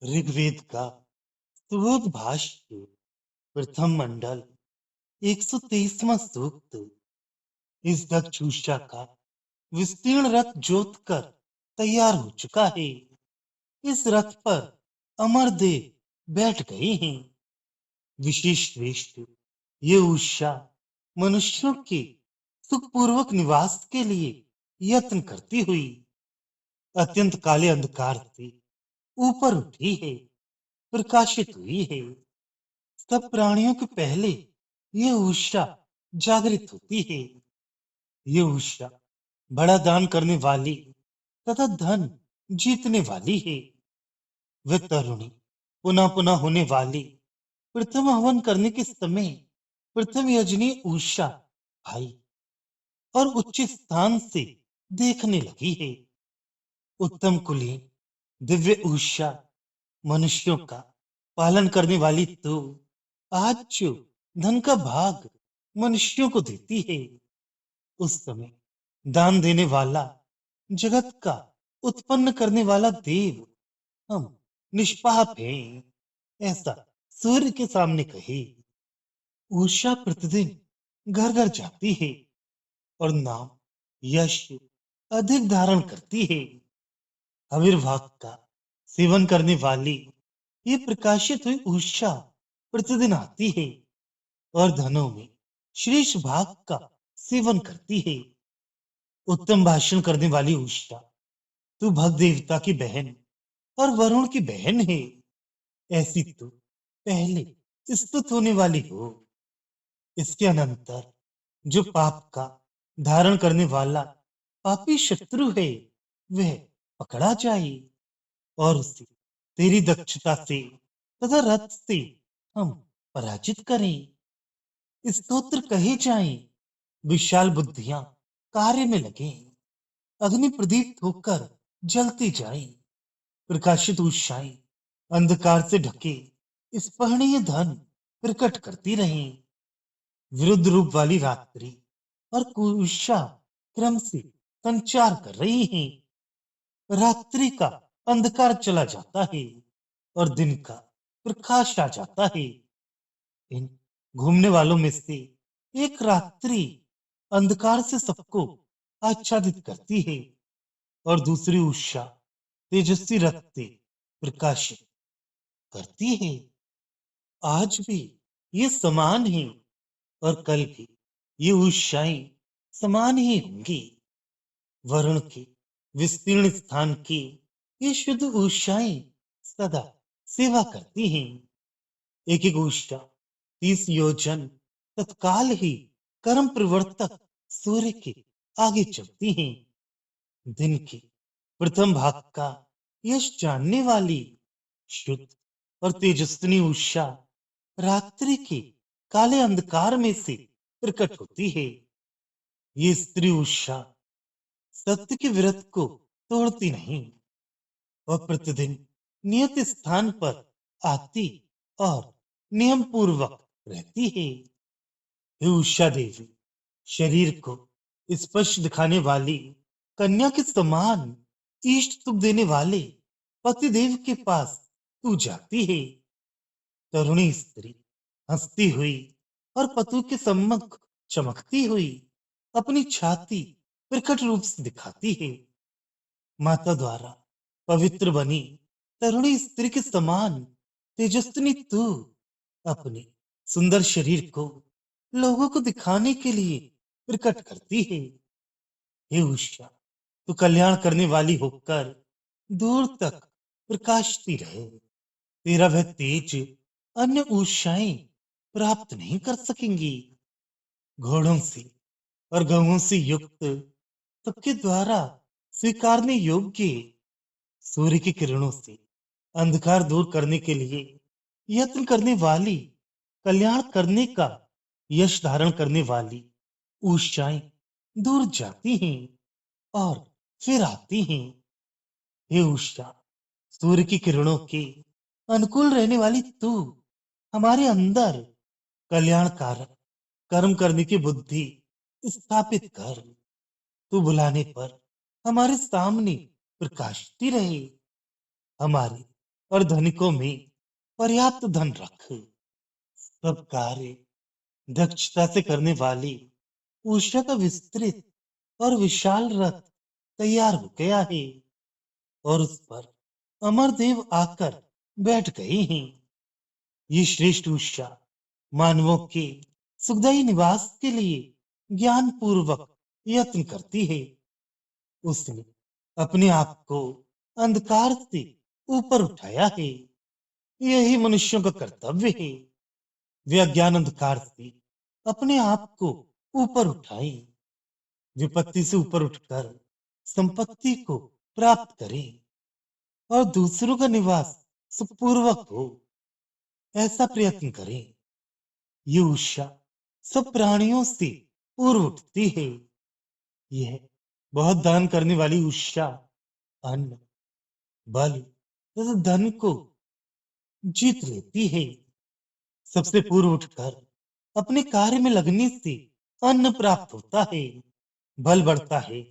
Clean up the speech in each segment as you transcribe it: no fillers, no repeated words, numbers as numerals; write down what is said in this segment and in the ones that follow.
ऋग्वेद का सुबोधभाष्य प्रथम मंडल 123वां सूक्त। इस दक्ष उषा का विस्तीर्ण रथ जोत कर तैयार हो चुका है। इस रथ पर अमर देव बैठ गए हैं। विशेष श्रेष्ठ ये उषा मनुष्यों के सुखपूर्वक निवास के लिए यत्न करती हुई अत्यंत काले अंधकार से ऊपर उठी है, प्रकाशित हुई है। सब प्राणियों के पहले ये उषा जागृत होती है। ये उषा बड़ा दान करने वाली तथा धन जीतने वाली है। वे तरुणी पुनः पुनः होने वाली प्रथम हवन करने के समय प्रथम यजनी उषा आई और उच्च स्थान से देखने लगी है। उत्तम कुलीन दिव्य उषा मनुष्यों का पालन करने वाली तो आज जो धन का भाग मनुष्यों को देती है, उस समय दान देने वाला जगत का उत्पन्न करने वाला देव हम निष्पाप हैं, ऐसा सूर्य के सामने कहे। उषा प्रतिदिन घर घर जाती है और नाम यश अधिक धारण करती है। आविर्भाव का सेवन करने वाली ये प्रकाशित हुई उषा प्रतिदिन आती है और धनों में श्रेष्ठ भाग का सेवन करती है। उत्तम भाषण करने वाली उषा तू भग देवता की बहन और वरुण की बहन है। ऐसी तू पहले स्तुत होने वाली हो। इसके अनंतर जो पाप का धारण करने वाला पापी शत्रु है, वह पकड़ा जाए और उसे तेरी दक्षता से तथा रथ से हम पराजित करें। स्तोत्र कहे जाएं, विशाल बुद्धियां कार्य में लगे, अग्नि प्रदीप्त होकर जलती जाए, प्रकाशित उषाएं अंधकार से ढके स्पर्णीय धन प्रकट करती रहें। विरुद्ध रूप वाली रात्रि और कुषा क्रम से संचार कर रही हैं। रात्रि का अंधकार चला जाता है और दिन का प्रकाश आ जाता है। इन घूमने वालों में से एक रात्रि अंधकार से सबको आच्छादित करती है और दूसरी उषा तेजस्वी रथ से प्रकाशित करती है। आज भी ये समान है और कल भी ये उषाएं समान ही होंगी। वरुण के विस्तीर्ण स्थान की ये शुद्ध उषाएं सदा सेवा करती हैं। एक एक उषा 30 योजन तत्काल ही कर्म प्रवर्तक सूर्य के आगे चलती हैं। दिन के प्रथम भाग का यश जानने वाली शुद्ध और तेजस्विनी उषा रात्रि के काले अंधकार में से प्रकट होती है। ये स्त्री उषा सत्य के विरत को तोड़ती नहीं और प्रतिदिन नियत स्थान पर आती और नियम पूर्वक रहती है। हे उषा देवी, शरीर को स्पर्श दिखाने वाली कन्या के समान इष्ट सुख देने वाले पतिदेव के पास तू जाती है। तरुणी स्त्री हंसती हुई और पतु के सम्मुख चमकती हुई अपनी छाती प्रकट रूप से दिखाती है। माता द्वारा पवित्र बनी तरुणी स्त्री के समान तेजस्विनी तू अपने सुंदर शरीर को लोगों को दिखाने के लिए प्रकट करती है। हे उषा, तू कल्याण करने वाली होकर दूर तक प्रकाशती रहे। तेरा वह तेज अन्य उषाएं प्राप्त नहीं कर सकेंगी। घोड़ों से और गवों से युक्त सबके द्वारा स्वीकारने योग्य सूर्य की किरणों से अंधकार दूर करने के लिए यत्न करने वाली, कल्याण करने का यश धारण करने वाली उषाएं दूर जाती हैं और फिर आती हैं। हे उषा, सूर्य की किरणों के अनुकूल रहने वाली तू हमारे अंदर कल्याणकारक कर्म करने की बुद्धि स्थापित कर। तू बुलाने पर हमारे सामने प्रकाशती रहे। हमारे और धनिकों में पर्याप्त धन रख। सब कार्य दक्षता से करने वाली उषा का विस्तृत और विशाल रथ तैयार हो गया है और उस पर अमरदेव आकर बैठ गए हैं। ये श्रेष्ठ उषा मानवों के सुखदायी निवास के लिए ज्ञान पूर्वक यत्न करती है। उसने अपने आप को अंधकार से ऊपर उठाया है। यही मनुष्यों का कर्तव्य है। वे अज्ञान अंधकार से अपने आप को ऊपर उठाएं, विपत्ति से ऊपर उठकर संपत्ति को प्राप्त करें और दूसरों का निवास सुखपूर्वक हो, ऐसा प्रयत्न करें। ये उषा सब प्राणियों से पूर्व उठती है। यह बहुत दान करने वाली उषा अन्न, बल तथा धन को जीत लेती है। सबसे पूर्व उठकर अपने कार्य में लगने से अन्न प्राप्त होता है, बल बढ़ता है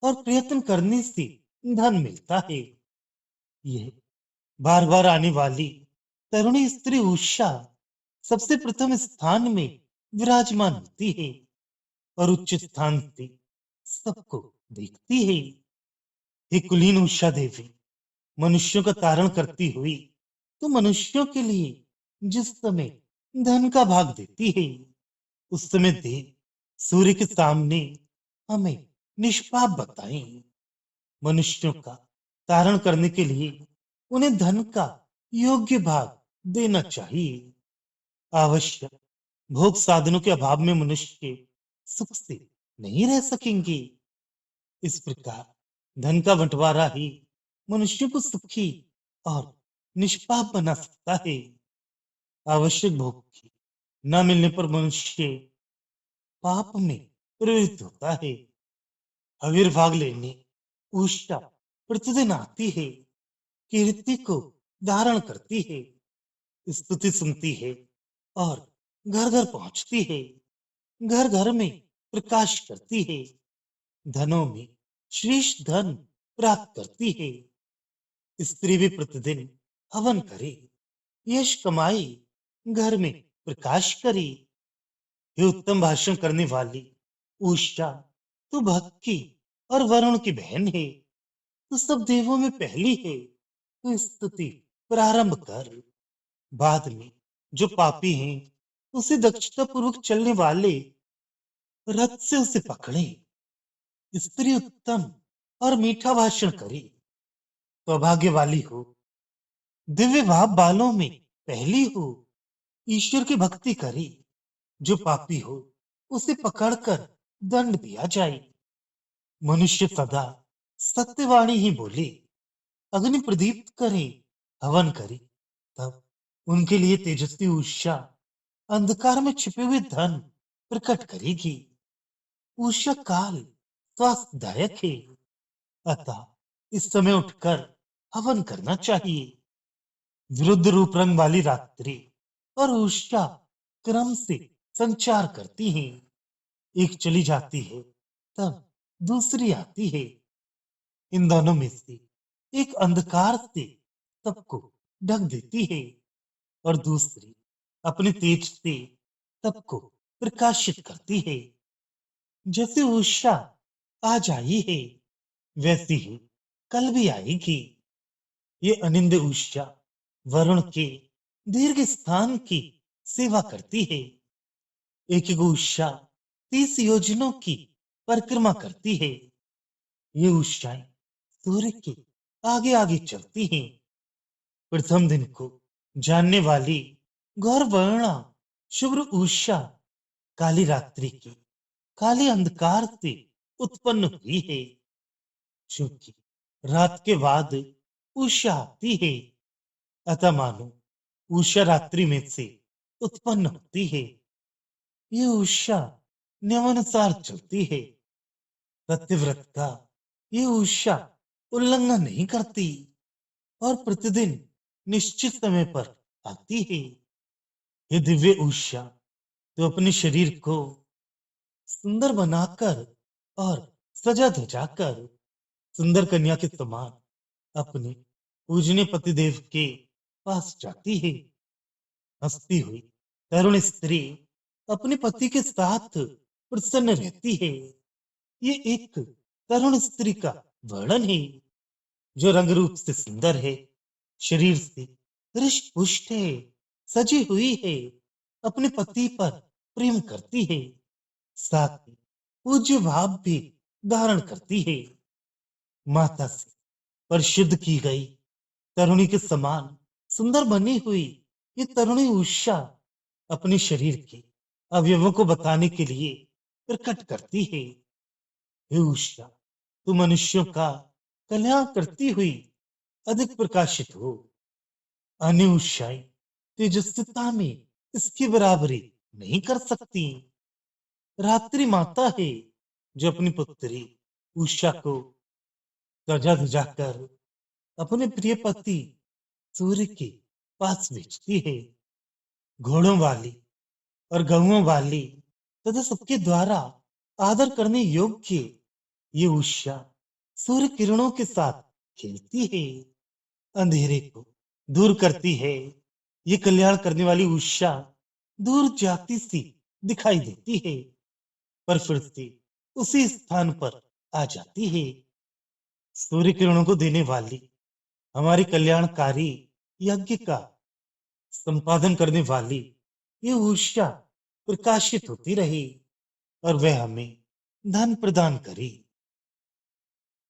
और प्रयत्न करने से धन मिलता है। यह बार बार आने वाली तरुणी स्त्री उषा सबसे प्रथम स्थान में विराजमान होती है और उच्च स्थान से सबको देखती है। हे कुलीन उषा देवी, मनुष्यों का तारण करती हुई तो मनुष्यों के लिए जिस समय धन का भाग देती है, उस समय देव सूर्य के सामने हमें निष्पाप बताएं। मनुष्यों का तारण करने के लिए उन्हें धन का योग्य भाग देना चाहिए। आवश्यक भोग साधनों के अभाव में मनुष्य सुख से नहीं रह सकेंगे। इस प्रकार धन का बंटवारा ही मनुष्य को सुखी और निष्पाप बना सकता है। आवश्यक भोग की न मिलने पर मनुष्य पाप में प्रवृत्त होता है। आविर्भाव लेने उषा प्रतिदिन आती है, कीर्ति को धारण करती है, स्तुति सुनती है और घर घर पहुंचती है। घर घर में प्रकाश करती है, धनों में श्रेष्ठ धन प्राप्त करती है। स्त्री भी प्रतिदिन हवन करे, यश कमाए, घर में प्रकाश करे। ये उत्तम भाषण करने वाली उषा तो भक्ति और वरुण की बहन है, तो सब देवों में पहली है। तो स्तुति प्रारंभ कर। बाद में जो पापी हैं उसे दक्षता पूर्वक चलने वाले रथ से उसे पकड़े। स्त्री उत्तम और मीठा भाषण करे, सौभाग्य वाली हो, दिव्य भाव बालों में पहली हो, ईश्वर की भक्ति करे। जो पापी हो उसे पकड़कर दंड दिया जाए। मनुष्य सदा सत्यवाणी ही बोले, अग्नि प्रदीप्त करे, हवन करे, तब उनके लिए तेजस्वी उषा अंधकार में छिपे हुए धन प्रकट करेगी। उषा काल स्वास्थ्यदायक है, अतः इस समय उठकर हवन करना चाहिए। विरुद्ध रूप रंग वाली रात्रि और उषा क्रम से संचार करती हैं। एक चली जाती है तब दूसरी आती है। इन दोनों में से एक अंधकार से सबको ढक देती है और दूसरी अपने तेज से सबको प्रकाशित करती है। जैसे उषा आज आई है, वैसी ही कल भी आएगी। ये अनिंद उषा वरुण के दीर्घ स्थान की सेवा करती है। एक एक उषा 30 योजनों की परिक्रमा करती है। ये उषाएं सूर्य के आगे आगे चलती हैं। प्रथम दिन को जानने वाली गौर वर्णा शुभ्र उषा काली रात्रि की काले अंधकार से उत्पन्न हुई है। चूंकि रात के बाद उषा आती है, अतः मानो उषा रात्रि में से उत्पन्न होती है। ये उषा नियमानुसार चलती है। सत्यव्रत का ये उषा उल्लंघन नहीं करती और प्रतिदिन निश्चित समय पर आती है। ये दिव्य ऊर्जा तो अपने शरीर को सुंदर बनाकर और सजा धजाकर सुंदर कन्या के समान अपने पूजनीय पतिदेव के पास जाती है। हंसती हुई तरुण स्त्री अपने पति के साथ प्रसन्न रहती है। ये एक तरुण स्त्री का वर्णन है जो रंग रूप से सुंदर है, शरीर से हृष्ट पुष्ट है, सजी हुई है, अपने पति पर प्रेम करती है, साथ ही पूज्य भाव भी धारण करती है। माता से परिशुद्ध की गई तरुणी के समान सुंदर बनी हुई ये तरुणी उषा अपने शरीर के अवयवों को बताने के लिए प्रकट करती है। हे उषा, तू मनुष्यों का कल्याण करती हुई अधिक प्रकाशित हो। अन्य उषाएं तेजस्विता में इसकी बराबरी नहीं कर सकती। रात्रि माता है जो अपनी पुत्री उषा को सजा धजा कर अपने प्रिय पति सूर्य के पास भेजती है। घोड़ों वाली और गऊओं वाली तथा सबके द्वारा आदर करने योग्य ये उषा सूर्य किरणों के साथ खेलती है, अंधेरे को दूर करती है। ये कल्याण करने वाली उषा दूर जाती सी दिखाई देती है, पर फिर से उसी स्थान पर आ जाती है। सूर्य किरणों को देने वाली हमारी कल्याणकारी यज्ञ का संपादन करने वाली ये ऊर्जा प्रकाशित होती रही और वह हमें धन प्रदान करी।